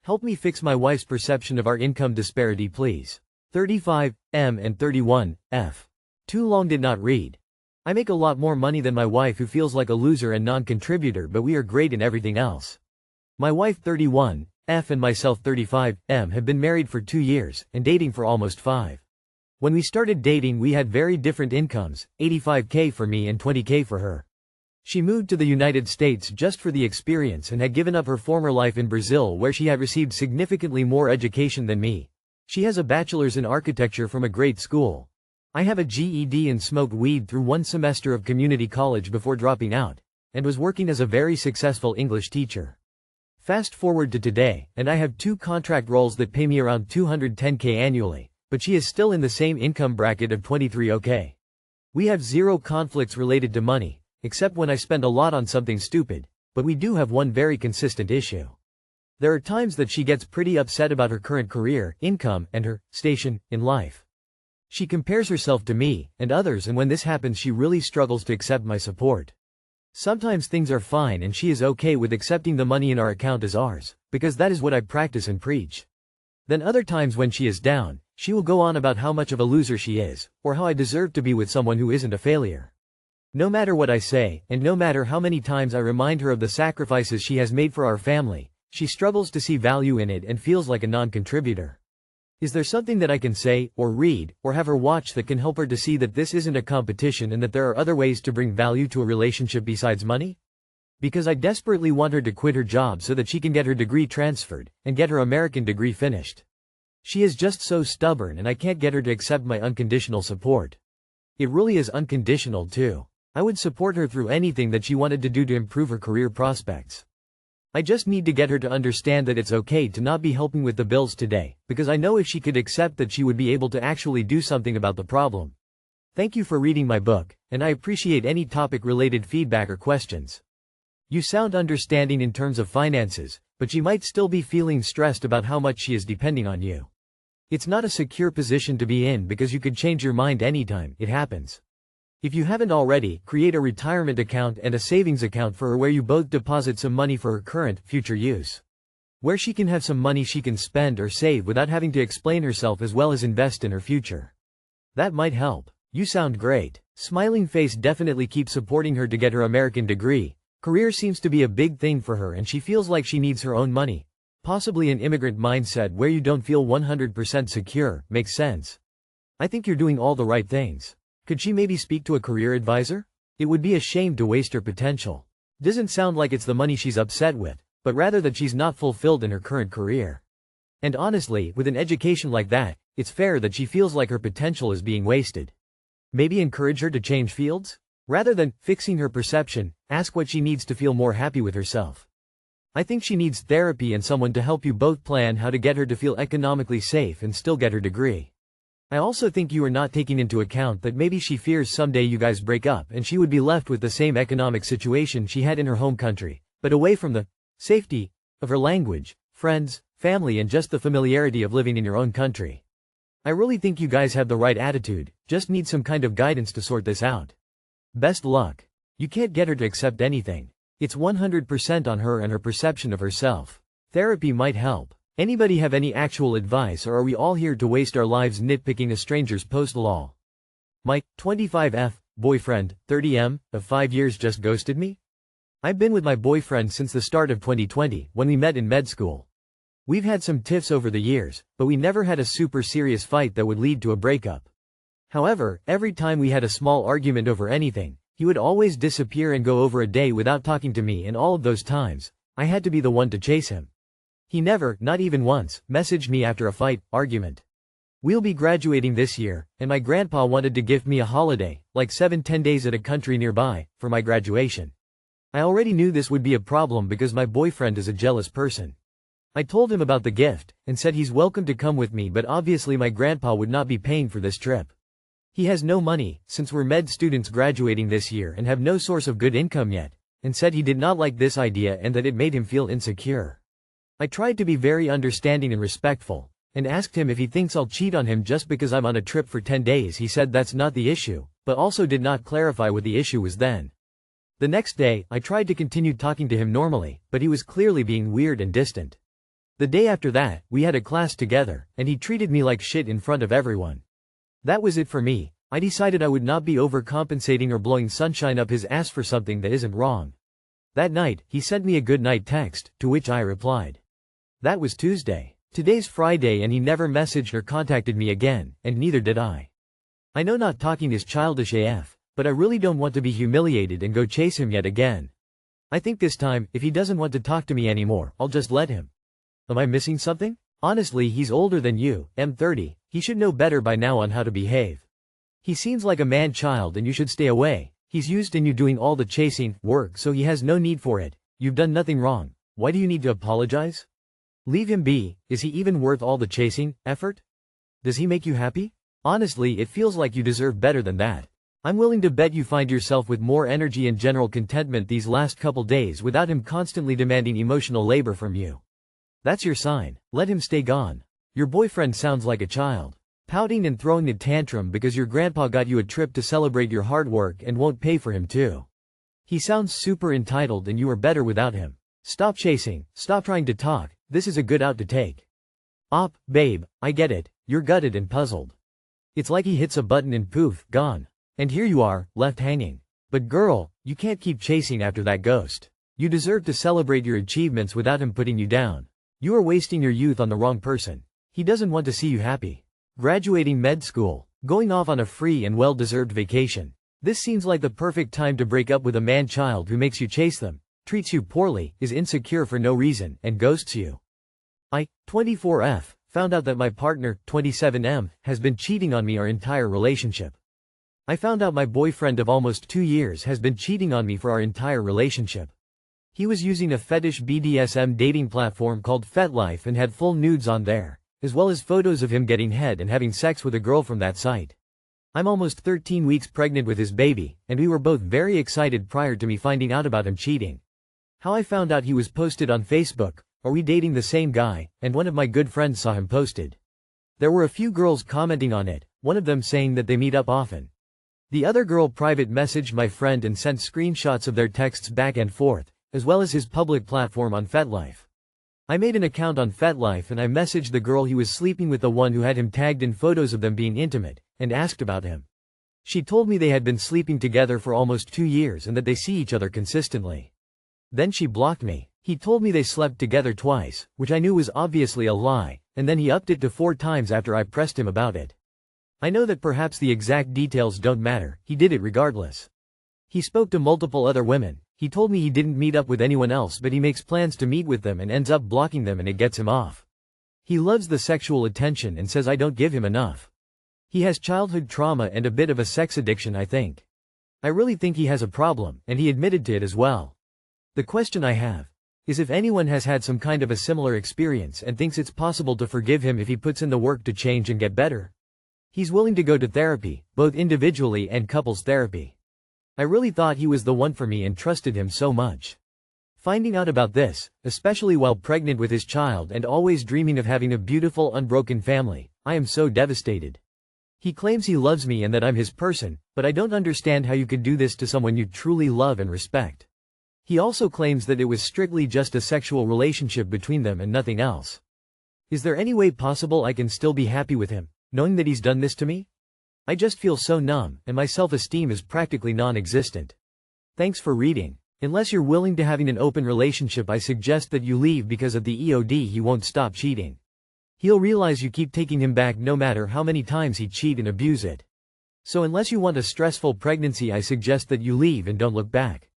Help me fix my wife's perception of our income disparity, please. 35, M and 31, F. Too long did not read. I make a lot more money than my wife, who feels like a loser and non-contributor, but we are great in everything else. My wife 31, F and myself 35, M have been married for 2 years, and dating for almost 5. When we started dating we had very different incomes, $85K for me and $20K for her. She moved to the United States just for the experience and had given up her former life in Brazil, where she had received significantly more education than me. She has a bachelor's in architecture from a great school. I have a GED and smoked weed through 1 semester of community college before dropping out, and was working as a very successful English teacher. Fast forward to today, and I have 2 contract roles that pay me around $210K annually, but she is still in the same income bracket of $23K. We have 0 conflicts related to money, except when I spend a lot on something stupid, but we do have one very consistent issue. There are times that she gets pretty upset about her current career, income, and her station in life. She compares herself to me and others, and when this happens she really struggles to accept my support. Sometimes things are fine and she is okay with accepting the money in our account as ours, because that is what I practice and preach. Then other times when she is down, she will go on about how much of a loser she is, or how I deserve to be with someone who isn't a failure. No matter what I say, and no matter how many times I remind her of the sacrifices she has made for our family, she struggles to see value in it and feels like a non-contributor. Is there something that I can say, or read, or have her watch that can help her to see that this isn't a competition and that there are other ways to bring value to a relationship besides money? Because I desperately want her to quit her job so that she can get her degree transferred, and get her American degree finished. She is just so stubborn and I can't get her to accept my unconditional support. It really is unconditional too. I would support her through anything that she wanted to do to improve her career prospects. I just need to get her to understand that it's okay to not be helping with the bills today, because I know if she could accept that, she would be able to actually do something about the problem. Thank you for reading my book, and I appreciate any topic-related feedback or questions. You sound understanding in terms of finances, but she might still be feeling stressed about how much she is depending on you. It's not a secure position to be in because you could change your mind anytime. It happens. If you haven't already, create a retirement account and a savings account for her where you both deposit some money for her current, future use. Where she can have some money she can spend or save without having to explain herself, as well as invest in her future. That might help. You sound great. Smiling face. Definitely keep supporting her to get her American degree. Career seems to be a big thing for her and she feels like she needs her own money. Possibly an immigrant mindset where you don't feel 100% secure. Makes sense. I think you're doing all the right things. Could she maybe speak to a career advisor? It would be a shame to waste her potential. Doesn't sound like it's the money she's upset with, but rather that she's not fulfilled in her current career. And honestly, with an education like that, it's fair that she feels like her potential is being wasted. Maybe encourage her to change fields? Rather than fixing her perception, ask what she needs to feel more happy with herself. I think she needs therapy and someone to help you both plan how to get her to feel economically safe and still get her degree. I also think you are not taking into account that maybe she fears someday you guys break up and she would be left with the same economic situation she had in her home country, but away from the safety of her language, friends, family, and just the familiarity of living in your own country. I really think you guys have the right attitude, just need some kind of guidance to sort this out. Best luck. You can't get her to accept anything. It's 100% on her and her perception of herself. Therapy might help. Anybody have any actual advice, or are we all here to waste our lives nitpicking a stranger's post? Lol. My 25F boyfriend, 30M, of 5 years just ghosted me? I've been with my boyfriend since the start of 2020, when we met in med school. We've had some tiffs over the years, but we never had a super serious fight that would lead to a breakup. However, every time we had a small argument over anything, he would always disappear and go over a day without talking to me, and all of those times, I had to be the one to chase him. He never, not even once, messaged me after a fight, argument. We'll be graduating this year, and my grandpa wanted to give me a holiday, like 7-10 days at a country nearby, for my graduation. I already knew this would be a problem because my boyfriend is a jealous person. I told him about the gift, and said he's welcome to come with me, but obviously my grandpa would not be paying for this trip. He has no money, since we're med students graduating this year and have no source of good income yet, and said he did not like this idea and that it made him feel insecure. I tried to be very understanding and respectful, and asked him if he thinks I'll cheat on him just because I'm on a trip for 10 days. He said that's not the issue, but also did not clarify what the issue was then. The next day, I tried to continue talking to him normally, but he was clearly being weird and distant. The day after that, we had a class together, and he treated me like shit in front of everyone. That was it for me. I decided I would not be overcompensating or blowing sunshine up his ass for something that isn't wrong. That night, he sent me a good night text, to which I replied. That was Tuesday. Today's Friday and he never messaged or contacted me again, and neither did I. I know not talking is childish AF, but I really don't want to be humiliated and go chase him yet again. I think this time, if he doesn't want to talk to me anymore, I'll just let him. Am I missing something? Honestly, he's older than you, I'm 30, he should know better by now on how to behave. He seems like a man-child and you should stay away. He's used in you doing all the chasing work, so he has no need for it. You've done nothing wrong. Why do you need to apologize? Leave him be. Is he even worth all the chasing effort? Does he make you happy? Honestly, it feels like you deserve better than that. I'm willing to bet you find yourself with more energy and general contentment these last couple days without him constantly demanding emotional labor from you. That's your sign. Let him stay gone. Your boyfriend sounds like a child, pouting and throwing a tantrum because your grandpa got you a trip to celebrate your hard work and won't pay for him too. He sounds super entitled and you are better without him. Stop chasing, stop trying to talk, this is a good out to take. Babe, I get it, you're gutted and puzzled. It's like he hits a button and poof, gone. And here you are, left hanging. But girl, you can't keep chasing after that ghost. You deserve to celebrate your achievements without him putting you down. You are wasting your youth on the wrong person. He doesn't want to see you happy. Graduating med school, going off on a free and well-deserved vacation. This seems like the perfect time to break up with a man-child who makes you chase them, treats you poorly, is insecure for no reason, and ghosts you. I, 24F, found out that my partner, 27M, has been cheating on me our entire relationship. I found out my boyfriend of almost 2 years has been cheating on me for our entire relationship. He was using a fetish BDSM dating platform called FetLife and had full nudes on there, as well as photos of him getting head and having sex with a girl from that site. I'm almost 13 weeks pregnant with his baby, and we were both very excited prior to me finding out about him cheating. How I found out he was posted on Facebook, are we dating the same guy, and one of my good friends saw him posted. There were a few girls commenting on it, one of them saying that they meet up often. The other girl private messaged my friend and sent screenshots of their texts back and forth, as well as his public platform on FetLife. I made an account on FetLife and I messaged the girl he was sleeping with, the one who had him tagged in photos of them being intimate, and asked about him. She told me they had been sleeping together for almost 2 years and that they see each other consistently. Then she blocked me. He told me they slept together twice, which I knew was obviously a lie, and then he upped it to 4 times after I pressed him about it. I know that perhaps the exact details don't matter, he did it regardless. He spoke to multiple other women. He told me he didn't meet up with anyone else, but he makes plans to meet with them and ends up blocking them, and it gets him off. He loves the sexual attention and says I don't give him enough. He has childhood trauma and a bit of a sex addiction, I think. I really think he has a problem, and he admitted to it as well. The question I have is if anyone has had some kind of a similar experience and thinks it's possible to forgive him if he puts in the work to change and get better. He's willing to go to therapy, both individually and couples therapy. I really thought he was the one for me and trusted him so much. Finding out about this, especially while pregnant with his child and always dreaming of having a beautiful unbroken family, I am so devastated. He claims he loves me and that I'm his person, but I don't understand how you could do this to someone you truly love and respect. He also claims that it was strictly just a sexual relationship between them and nothing else. Is there any way possible I can still be happy with him, knowing that he's done this to me? I just feel so numb, and my self-esteem is practically non-existent. Thanks for reading. Unless you're willing to having an open relationship, I suggest that you leave because of the EOD. He won't stop cheating. He'll realize you keep taking him back no matter how many times he cheat and abuse it. So unless you want a stressful pregnancy, I suggest that you leave and don't look back.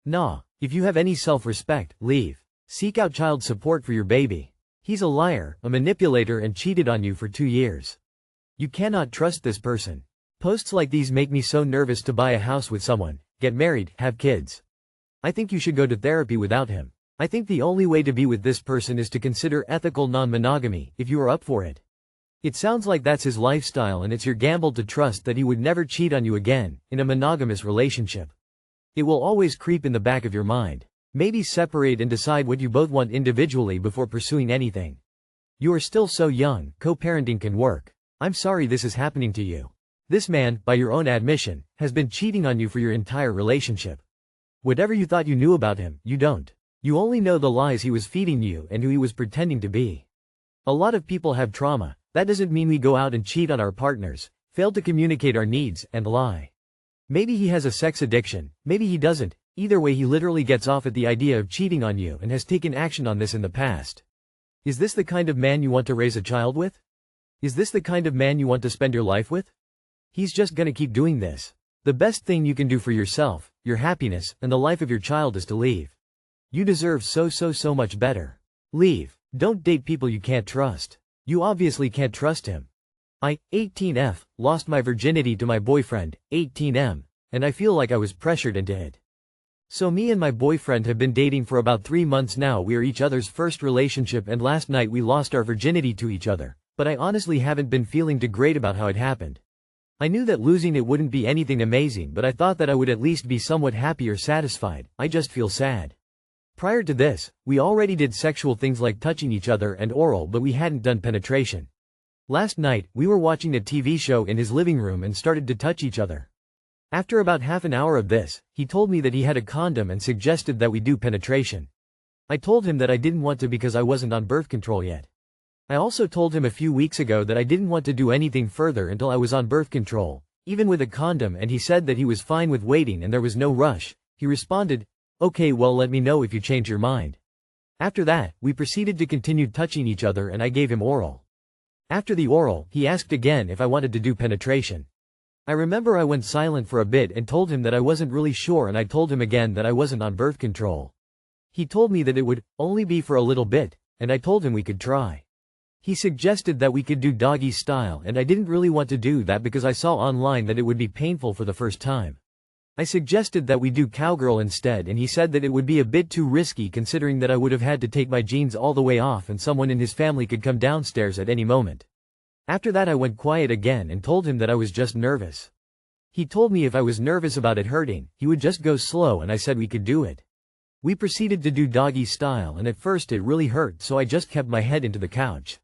Nah, if you have any self-respect, leave. Seek out child support for your baby. He's a liar, a manipulator, and cheated on you for 2 years. You cannot trust this person. Posts like these make me so nervous to buy a house with someone, get married, have kids. I think you should go to therapy without him. I think the only way to be with this person is to consider ethical non-monogamy, if you are up for it. It sounds like that's his lifestyle, and it's your gamble to trust that he would never cheat on you again, in a monogamous relationship. It will always creep in the back of your mind. Maybe separate and decide what you both want individually before pursuing anything. You are still so young, co-parenting can work. I'm sorry this is happening to you. This man, by your own admission, has been cheating on you for your entire relationship. Whatever you thought you knew about him, you don't. You only know the lies he was feeding you and who he was pretending to be. A lot of people have trauma. That doesn't mean we go out and cheat on our partners, fail to communicate our needs, and lie. Maybe he has a sex addiction, maybe he doesn't. Either way, he literally gets off at the idea of cheating on you and has taken action on this in the past. Is this the kind of man you want to raise a child with? Is this the kind of man you want to spend your life with? He's just gonna keep doing this. The best thing you can do for yourself, your happiness, and the life of your child is to leave. You deserve so much better. Leave. Don't date people you can't trust. You obviously can't trust him. I, 18F, lost my virginity to my boyfriend, 18M, and I feel like I was pressured into it. So me and my boyfriend have been dating for about 3 months now. We are each other's first relationship, and last night we lost our virginity to each other, but I honestly haven't been feeling too great about how it happened. I knew that losing it wouldn't be anything amazing, but I thought that I would at least be somewhat happy or satisfied. I just feel sad. Prior to this, we already did sexual things like touching each other and oral, but we hadn't done penetration. Last night, we were watching a TV show in his living room and started to touch each other. After about half an hour of this, he told me that he had a condom and suggested that we do penetration. I told him that I didn't want to because I wasn't on birth control yet. I also told him a few weeks ago that I didn't want to do anything further until I was on birth control, even with a condom, and he said that he was fine with waiting and there was no rush. He responded, "Okay, well, let me know if you change your mind." After that, we proceeded to continue touching each other and I gave him oral. After the oral, he asked again if I wanted to do penetration. I remember I went silent for a bit and told him that I wasn't really sure, and I told him again that I wasn't on birth control. He told me that it would only be for a little bit, and I told him we could try. He suggested that we could do doggy style, and I didn't really want to do that because I saw online that it would be painful for the first time. I suggested that we do cowgirl instead, and he said that it would be a bit too risky considering that I would have had to take my jeans all the way off and someone in his family could come downstairs at any moment. After that I went quiet again and told him that I was just nervous. He told me if I was nervous about it hurting, he would just go slow, and I said we could do it. We proceeded to do doggy style, and at first it really hurt, so I just kept my head into the couch.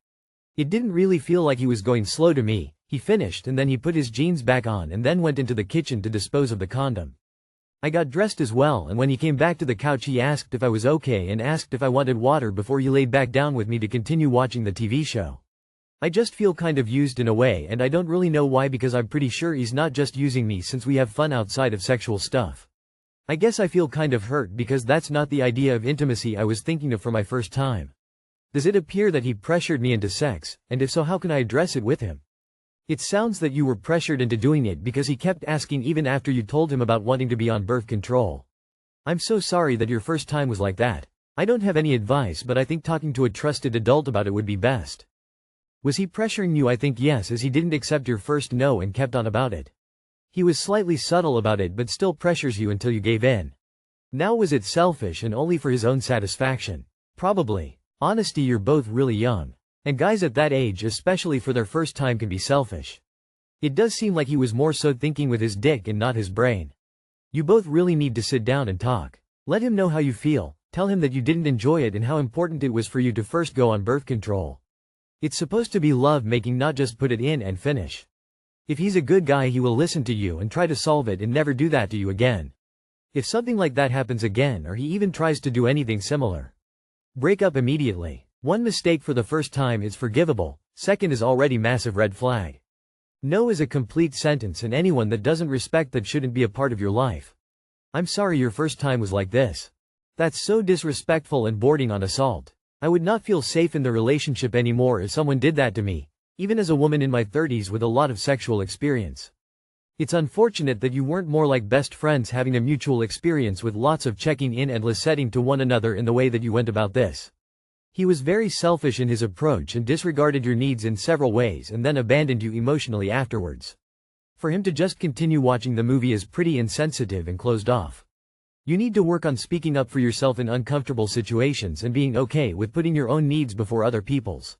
It didn't really feel like he was going slow to me. He finished and then he put his jeans back on and then went into the kitchen to dispose of the condom. I got dressed as well, and when he came back to the couch he asked if I was okay and asked if I wanted water before he laid back down with me to continue watching the TV show. I just feel kind of used in a way, and I don't really know why, because I'm pretty sure he's not just using me since we have fun outside of sexual stuff. I guess I feel kind of hurt because that's not the idea of intimacy I was thinking of for my first time. Does it appear that he pressured me into sex, and if so, how can I address it with him? It sounds that you were pressured into doing it because he kept asking even after you told him about wanting to be on birth control. I'm so sorry that your first time was like that. I don't have any advice, but I think talking to a trusted adult about it would be best. Was he pressuring you? I think yes, as he didn't accept your first no and kept on about it. He was slightly subtle about it but still pressures you until you gave in. Now, was it selfish and only for his own satisfaction? Probably. Honesty, you're both really young. And guys at that age, especially for their first time, can be selfish. It does seem like he was more so thinking with his dick and not his brain. You both really need to sit down and talk. Let him know how you feel, tell him that you didn't enjoy it and how important it was for you to first go on birth control. It's supposed to be love-making, not just put it in and finish. If he's a good guy, he will listen to you and try to solve it and never do that to you again. If something like that happens again, or he even tries to do anything similar, break up immediately. One mistake for the first time is forgivable, second is already massive red flag. No is a complete sentence, and anyone that doesn't respect that shouldn't be a part of your life. I'm sorry your first time was like this. That's so disrespectful and bordering on assault. I would not feel safe in the relationship anymore if someone did that to me, even as a woman in my 30s with a lot of sexual experience. It's unfortunate that you weren't more like best friends, having a mutual experience with lots of checking in and listening to one another in the way that you went about this. He was very selfish in his approach and disregarded your needs in several ways and then abandoned you emotionally afterwards. For him to just continue watching the movie is pretty insensitive and closed off. You need to work on speaking up for yourself in uncomfortable situations and being okay with putting your own needs before other people's.